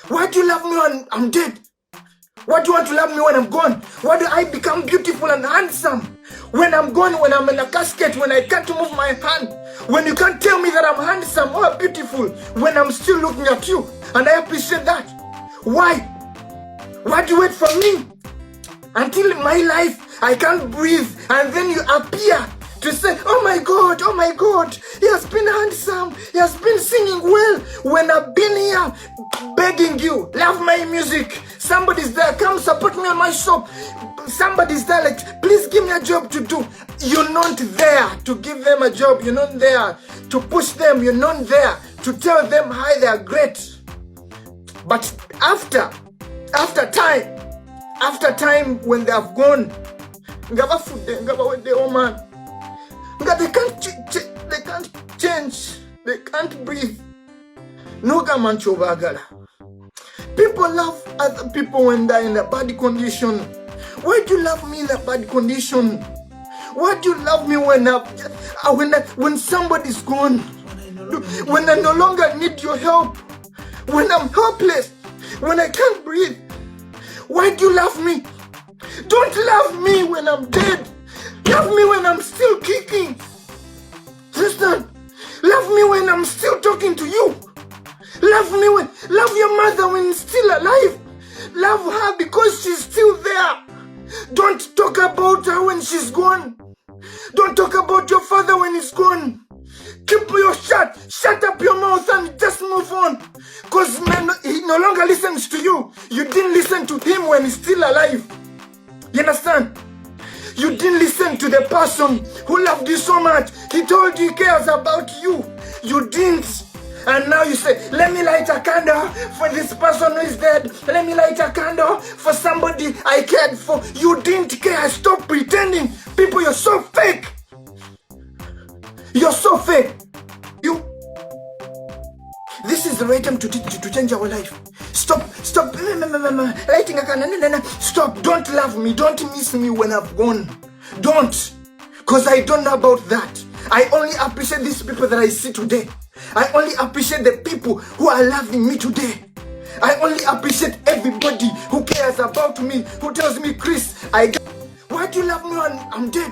Why do you love me when I'm dead? Why do you want to love me when I'm gone? Why do I become beautiful and handsome when I'm gone, when I'm in a casket, when I can't move my hand, when you can't tell me that I'm handsome or beautiful, when I'm still looking at you? And I appreciate that. Why? Why do you wait for me until in my life I can't breathe and then you appear to say, oh my God, he has been handsome, he has been singing well, when I've been here begging you, love my music, somebody's there, come support me on my shop, somebody's there like, please give me a job to do. You're not there to give them a job, you're not there to push them, you're not there to tell them how they are great. But after time when they have gone, ngaba fude, ngaba wede oman, they can't change, they can't breathe. Noga mutwagala. People love other people when they're in a bad condition. Why do you love me in a bad condition? Why do you love me when somebody's gone? When I no longer need your help? When I'm helpless? When I can't breathe? Why do you love me? Don't love me when I'm dead. Love me when I'm still kicking. Sister, love me when I'm still talking to you. Love your mother when she's still alive. Love her because she's still there. Don't talk about her when she's gone. Don't talk about your father when he's gone. Keep your shut up your mouth and just move on. Because he no longer listens to you. You didn't listen to him when he's still alive. You understand? You didn't listen to the person who loved you so much. He told you he cares about you. You didn't. And now you say, let me light a candle for this person who is dead. Let me light a candle for somebody I cared for. You didn't care. Stop pretending. People, you're so fake. You're so fake. This is the right time to change our life. Stop lighting a candle. Stop. Don't love me. Don't miss me when I've gone. Don't. Because I don't know about that. I only appreciate these people that I see today. I only appreciate the people who are loving me today. I only appreciate everybody who cares about me, who tells me, Chris, why do you love me when I'm dead?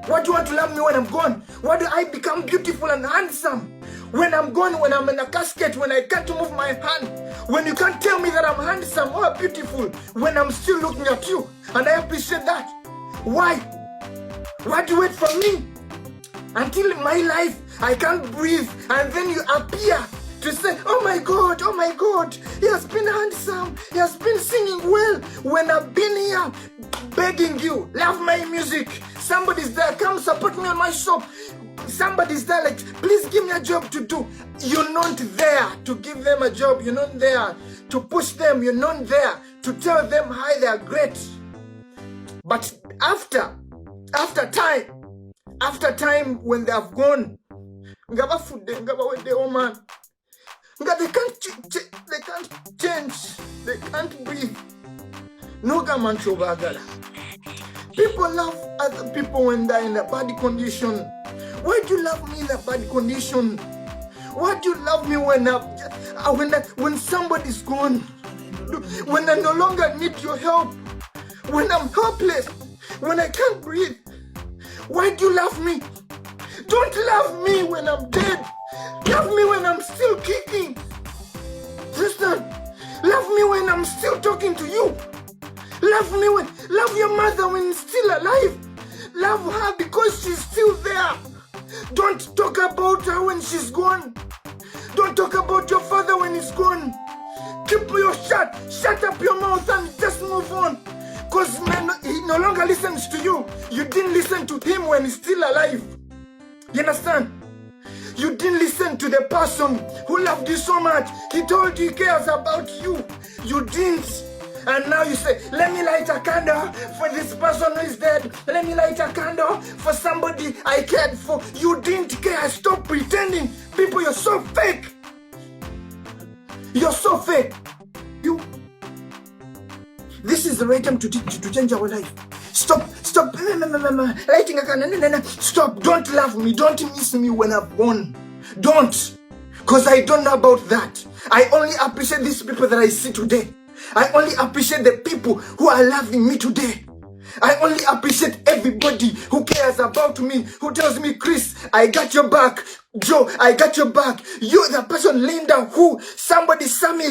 Why do you want to love me when I'm gone? Why do I become beautiful and handsome when I'm gone, when I'm in a casket, when I can't move my hand, when you can't tell me that I'm handsome or beautiful, when I'm still looking at you? And I appreciate that. Why? Why do you wait for me until in my life I can't breathe and then you appear to say, oh my God, he has been handsome, he has been singing well, when I've been here begging you, love my music, somebody's there, come support me on my shop, somebody's there like, please give me a job to do. You're not there to give them a job, you're not there to push them, you're not there to tell them how they are great. But after time when they have gone, ngaba fude, ngaba wede oman, they can't change, they can't breathe. Noga mutwagala. People love other people when they're in a bad condition. Why do you love me in a bad condition? Why do you love me when somebody's gone? When I no longer need your help? When I'm helpless? When I can't breathe? Why do you love me? Don't love me when I'm dead. Love me when I'm still kicking. Sister, love me when I'm still talking to you. Love your mother when she's still alive. Love her because she's still there. Don't talk about her when she's gone. Don't talk about your father when he's gone. Keep your shut up your mouth and just move on. Because he no longer listens to you. You didn't listen to him when he's still alive. You understand? You didn't listen to the person who loved you so much. He told you he cares about you. You didn't. And now you say, let me light a candle for this person who is dead. Let me light a candle for somebody I cared for. You didn't care. Stop pretending. People, you're so fake. You're so fake. This is the right time to change our life. Stop lighting a candle. Stop. Don't love me. Don't miss me when I've gone. Don't. Because I don't know about that. I only appreciate these people that I see today. I only appreciate the people who are loving me today. I only appreciate everybody who cares about me, who tells me, Chris, I got your back. Joe, I got your back. You're the person, Linda, who somebody saw me